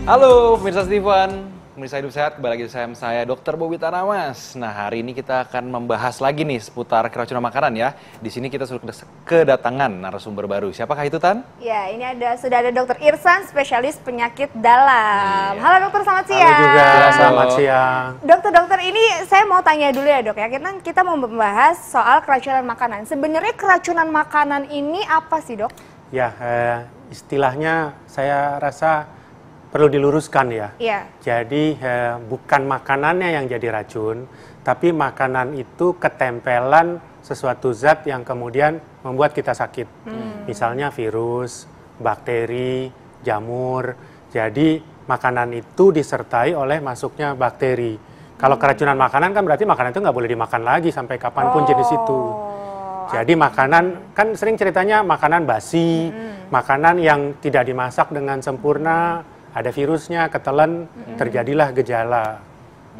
Halo pemirsa Steven, pemirsa Hidup Sehat, kembali lagi bersama saya Dr. Bobi Tanamas. Nah, hari ini kita akan membahas lagi nih seputar keracunan makanan ya. Di sini kita sudah kedatangan narasumber baru. Siapakah itu, Tan? Ya, ini sudah ada Dr. Irsan, spesialis penyakit dalam. Halo dokter, selamat siang. Halo juga, selamat siang. Dokter, ini saya mau tanya dulu ya dok ya. Kita mau membahas soal keracunan makanan. Sebenarnya keracunan makanan ini apa sih dok? Ya, istilahnya saya rasa perlu diluruskan ya. Iya. Jadi bukan makanannya yang jadi racun, tapi makanan itu ketempelan sesuatu zat yang kemudian membuat kita sakit. Misalnya virus, bakteri, jamur. Jadi makanan itu disertai oleh masuknya bakteri. Kalau keracunan makanan kan berarti makanan itu nggak boleh dimakan lagi sampai kapanpun jenis itu. Jadi makanan, kan sering ceritanya makanan basi, makanan yang tidak dimasak dengan sempurna, ada virusnya, ketelan, terjadilah gejala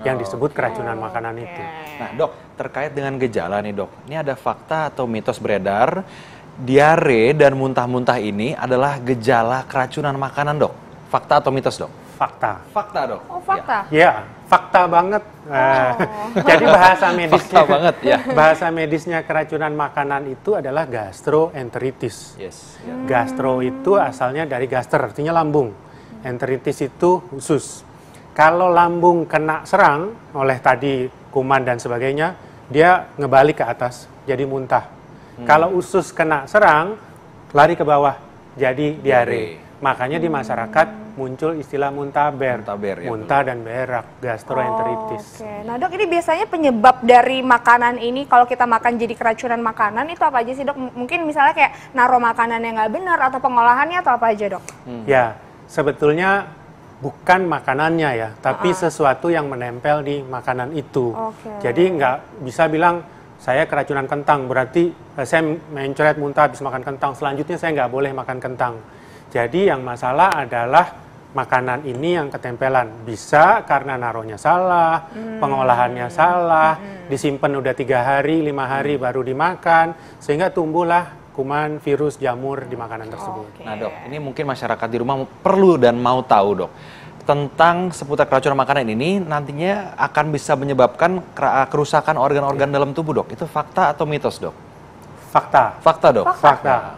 yang disebut keracunan makanan itu. Nah dok, terkait dengan gejala nih dok, ini ada fakta atau mitos beredar, diare dan muntah-muntah ini adalah gejala keracunan makanan dok. Fakta atau mitos dok? Fakta. Fakta dok? Oh fakta? Ya, fakta banget. Jadi bahasa medisnya, fakta banget ya. Bahasa medisnya keracunan makanan itu adalah gastroenteritis. Yes. Gastro itu asalnya dari gaster, artinya lambung. Enteritis itu usus. Kalau lambung kena serang oleh tadi kuman dan sebagainya, dia ngebalik ke atas, jadi muntah. Kalau usus kena serang, lari ke bawah, jadi diare. Makanya di masyarakat muncul istilah muntaber, ya, muntah dan berak, gastroenteritis. Oke. Nah dok, ini biasanya penyebab dari makanan ini kalau kita makan jadi keracunan makanan itu apa aja sih dok? Mungkin misalnya kayak naruh makanan yang nggak benar atau pengolahannya atau apa aja dok? Ya, sebetulnya bukan makanannya ya, tapi sesuatu yang menempel di makanan itu. Jadi nggak bisa bilang saya keracunan kentang, berarti saya mencret muntah habis makan kentang, selanjutnya saya nggak boleh makan kentang. Jadi yang masalah adalah makanan ini yang ketempelan. Bisa karena naruhnya salah, pengolahannya salah, disimpan udah 3 hari, 5 hari baru dimakan, sehingga tumbuhlah kuman, virus, jamur di makanan tersebut. Nah dok, ini mungkin masyarakat di rumah perlu dan mau tahu dok, tentang seputar keracunan makanan ini nantinya akan bisa menyebabkan kerusakan organ-organ dalam tubuh dok. Itu fakta atau mitos dok? Fakta. Fakta dok? Fakta.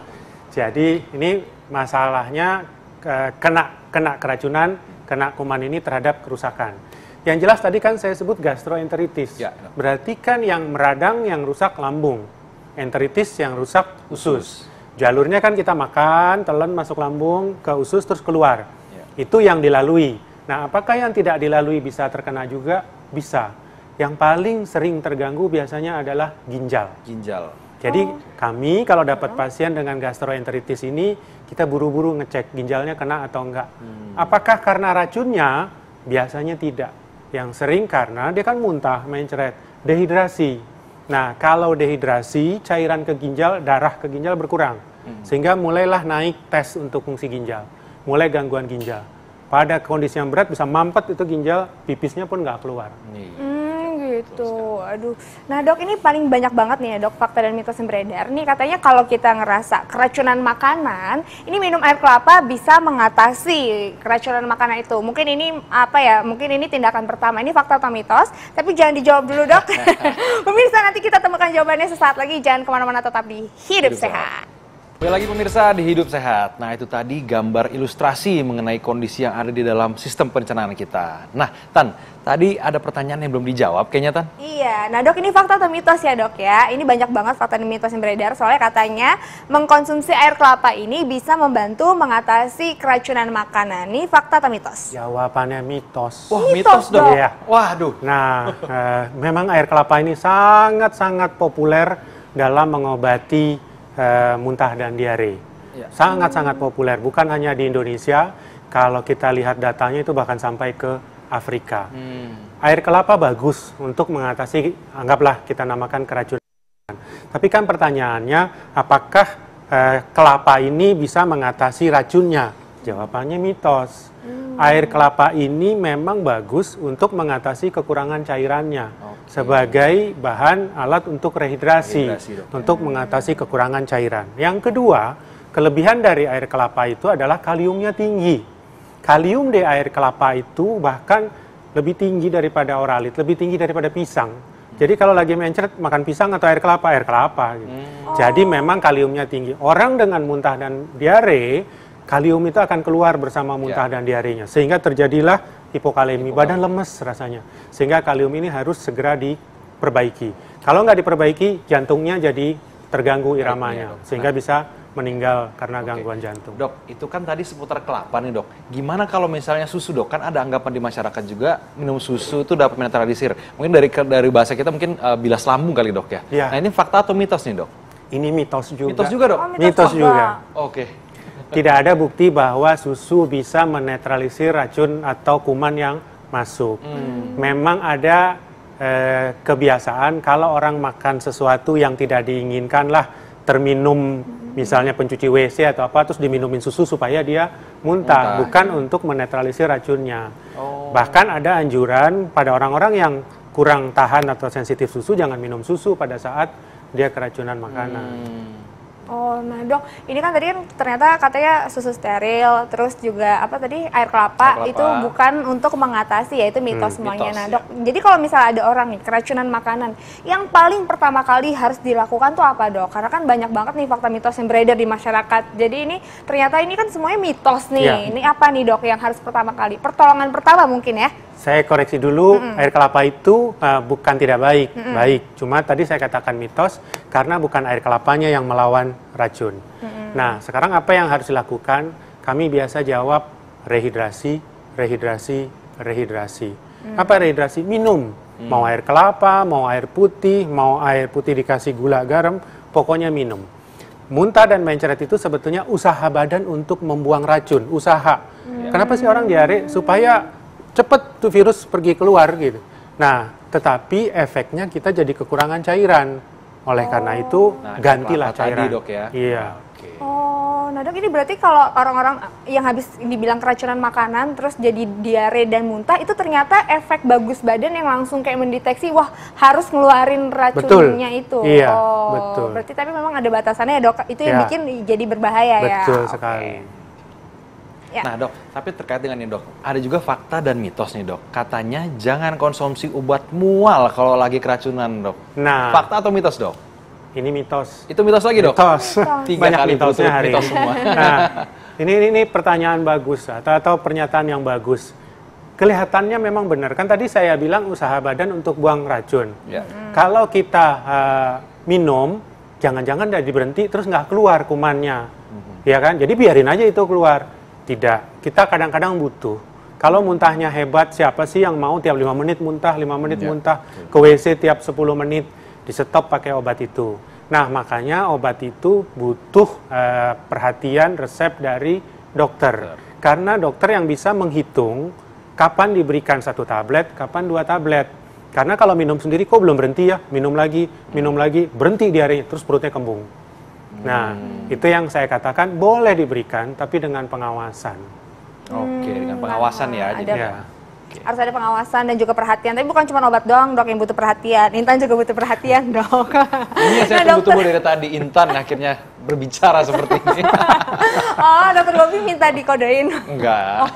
Jadi ini masalahnya kena keracunan, kena kuman ini terhadap kerusakan. Yang jelas tadi kan saya sebut gastroenteritis. Ya, berarti kan yang meradang, yang rusak lambung. Enteritis yang rusak usus. Jalurnya kan kita makan, telan masuk lambung, ke usus terus keluar. Itu yang dilalui. Nah, apakah yang tidak dilalui bisa terkena juga? Bisa. Yang paling sering terganggu biasanya adalah ginjal. Ginjal. Jadi kami kalau dapat pasien dengan gastroenteritis ini, kita buru-buru ngecek ginjalnya kena atau enggak. Apakah karena racunnya? Biasanya tidak. Yang sering karena dia kan muntah, mencret, dehidrasi. Nah, kalau dehidrasi, cairan ke ginjal, darah ke ginjal berkurang. Sehingga mulailah naik tes untuk fungsi ginjal. Mulai gangguan ginjal. Pada kondisi yang berat bisa mampet itu ginjal, pipisnya pun nggak keluar. Gitu, aduh. Nah dok, ini paling banyak banget nih ya dok, fakta dan mitos yang beredar. Nih katanya kalau kita ngerasa keracunan makanan, ini minum air kelapa bisa mengatasi keracunan makanan itu. Mungkin ini apa ya, mungkin ini tindakan pertama. Ini fakta atau mitos, tapi jangan dijawab dulu dok. Pemirsa, nanti kita temukan jawabannya sesaat lagi. Jangan kemana-mana, tetap di Hidup Sehat. Kembali lagi pemirsa di Hidup Sehat. Nah itu tadi gambar ilustrasi mengenai kondisi yang ada di dalam sistem pencernaan kita. Nah Tan, tadi ada pertanyaan yang belum dijawab kayaknya Tan. Iya, nah dok, ini fakta atau mitos ya dok ya? Ini banyak banget fakta dan mitos yang beredar, soalnya katanya mengkonsumsi air kelapa ini bisa membantu mengatasi keracunan makanan. Ini fakta atau mitos? Jawabannya mitos. Wah mitos dok? Ya. Waduh. Nah, memang air kelapa ini sangat-sangat populer dalam mengobati muntah dan diare. Sangat-sangat populer, bukan hanya di Indonesia. Kalau kita lihat datanya itu bahkan sampai ke Afrika. Air kelapa bagus untuk mengatasi, anggaplah kita namakan keracunan. Tapi kan pertanyaannya, apakah kelapa ini bisa mengatasi racunnya? Jawabannya mitos. Air kelapa ini memang bagus untuk mengatasi kekurangan cairannya. Sebagai bahan alat untuk rehidrasi untuk mengatasi kekurangan cairan. Yang kedua, kelebihan dari air kelapa itu adalah kaliumnya tinggi. Kalium di air kelapa itu bahkan lebih tinggi daripada oralit, lebih tinggi daripada pisang. Jadi kalau lagi mencret makan pisang atau air kelapa gitu. Jadi memang kaliumnya tinggi. Orang dengan muntah dan diare, kalium itu akan keluar bersama muntah dan diarenya. Sehingga terjadilah hipokalemi, badan lemes rasanya. Sehingga kalium ini harus segera diperbaiki. Kalau nggak diperbaiki, jantungnya jadi terganggu iramanya. Sehingga bisa meninggal karena gangguan jantung. Dok, itu kan tadi seputar kelapa nih dok. Gimana kalau misalnya susu dok? Kan ada anggapan di masyarakat juga minum susu itu dapat menetralisir. Mungkin dari bahasa kita mungkin bilas lambung kali dok ya? Iya. Nah ini fakta atau mitos nih dok? Ini mitos juga. Mitos juga dok? Oh, Mitos juga. Oke. Tidak ada bukti bahwa susu bisa menetralisir racun atau kuman yang masuk. Memang ada kebiasaan kalau orang makan sesuatu yang tidak diinginkan lah, terminum misalnya pencuci WC atau apa, terus diminumin susu supaya dia muntah. Bukan untuk menetralisir racunnya. Bahkan ada anjuran pada orang-orang yang kurang tahan atau sensitif susu, jangan minum susu pada saat dia keracunan makanan. Oh, nah dok, ini kan tadi kan ternyata katanya susu steril, terus juga apa tadi air kelapa itu bukan untuk mengatasi, ya itu mitos semuanya. Mitos, Nah dok, jadi kalau misalnya ada orang nih keracunan makanan, yang paling pertama kali harus dilakukan tuh apa dok? Karena kan banyak banget nih fakta mitos yang beredar di masyarakat. Jadi ini ternyata ini kan semuanya mitos nih. Ini apa nih dok yang harus pertama kali? Pertolongan pertama mungkin ya? Saya koreksi dulu, air kelapa itu bukan tidak baik, baik. Cuma tadi saya katakan mitos karena bukan air kelapanya yang melawan racun. Nah, sekarang apa yang harus dilakukan? Kami biasa jawab rehidrasi, rehidrasi, rehidrasi. Apa rehidrasi? Minum. Mau air kelapa, mau air putih dikasih gula garam, pokoknya minum. Muntah dan mencret itu sebetulnya usaha badan untuk membuang racun, usaha. Kenapa sih orang diare? Supaya cepat tuh virus pergi keluar gitu. Nah, tetapi efeknya kita jadi kekurangan cairan. Oleh karena itu gantilah cairan. Tadi, dok, ya? Iya. Oh, nah dok ini berarti kalau orang-orang yang habis dibilang keracunan makanan terus jadi diare dan muntah itu ternyata efek bagus badan yang langsung kayak mendeteksi wah harus ngeluarin racunnya itu. Iya, oh, betul. Berarti tapi memang ada batasannya ya dok. Itu yang bikin jadi berbahaya ya. Betul sekali. Ya. Nah dok, tapi terkait dengan ini dok, ada juga fakta dan mitos nih dok. Katanya jangan konsumsi obat mual kalau lagi keracunan dok. Nah, fakta atau mitos dok? ini mitos. Itu mitos lagi dok? Mitos. Tiga Banyak kali mitosnya betul, hari mitos ini. semua. Nah, ini pertanyaan bagus atau pernyataan yang bagus. Kelihatannya memang benar. Kan tadi saya bilang usaha badan untuk buang racun. Ya. Kalau kita minum, jangan-jangan udah berhenti terus nggak keluar kumannya. Ya kan? Jadi biarin aja itu keluar. Tidak, kita kadang-kadang butuh. Kalau muntahnya hebat, siapa sih yang mau tiap 5 menit muntah, 5 menit muntah, ke WC tiap 10 menit, di stop pakai obat itu. Nah, makanya obat itu butuh perhatian resep dari dokter. Karena dokter yang bisa menghitung kapan diberikan 1 tablet, kapan 2 tablet. Karena kalau minum sendiri kok belum berhenti ya, minum lagi, berhenti diarenya, terus perutnya kembung. Nah, itu yang saya katakan boleh diberikan, tapi dengan pengawasan. Oke, dengan pengawasan ya. Ada, Jadi, harus ada pengawasan dan juga perhatian. Tapi bukan cuma obat doang dok yang butuh perhatian. Intan juga butuh perhatian dok. ini yang saya tunggu-tunggu dari tadi, Intan akhirnya berbicara seperti ini. Oh, dokter Bobi minta dikodein. Enggak.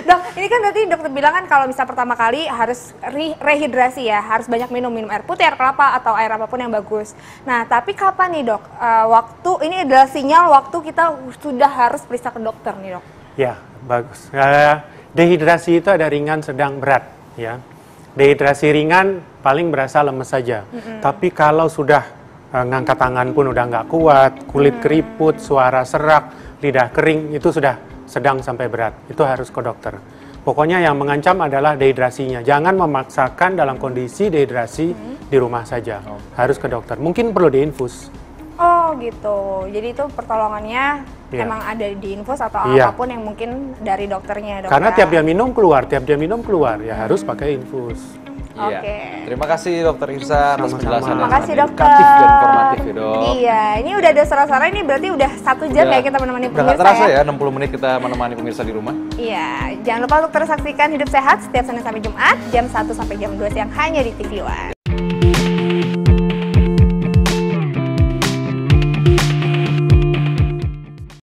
Dok, ini kan berarti dokter bilang kan kalau misal pertama kali harus rehidrasi ya, harus banyak minum air putih, air kelapa atau air apapun yang bagus. Nah, tapi kapan nih dok? Waktu ini adalah sinyal waktu kita sudah harus periksa ke dokter nih dok. Ya, bagus. Dehidrasi itu ada ringan, sedang, berat. Ya, dehidrasi ringan paling berasa lemes saja. Tapi kalau sudah ngangkat tangan pun udah nggak kuat, kulit keriput, suara serak, lidah kering, itu sudah sedang sampai berat. Itu harus ke dokter. Pokoknya yang mengancam adalah dehidrasinya. Jangan memaksakan dalam kondisi dehidrasi di rumah saja. Harus ke dokter. Mungkin perlu diinfus. Oh gitu. Jadi itu pertolongannya emang ada di infus atau apapun yang mungkin dari dokternya dok. Karena tiap dia minum keluar, ya harus pakai infus. Iya. Oke. Terima kasih Dokter Irsa atas penjelasan Terima yang kasih sangat dokter. edukatif dan informatif ya dok. Iya, ini udah ada suara-suara ini berarti udah 1 jam ya kita menemani Udah nggak pemirsa terasa ya. ya 60 menit kita menemani pemirsa di rumah. Iya, jangan lupa untuk terus saksikan Hidup Sehat setiap Senin sampai Jumat jam 1 sampai jam 2 siang hanya di TV One.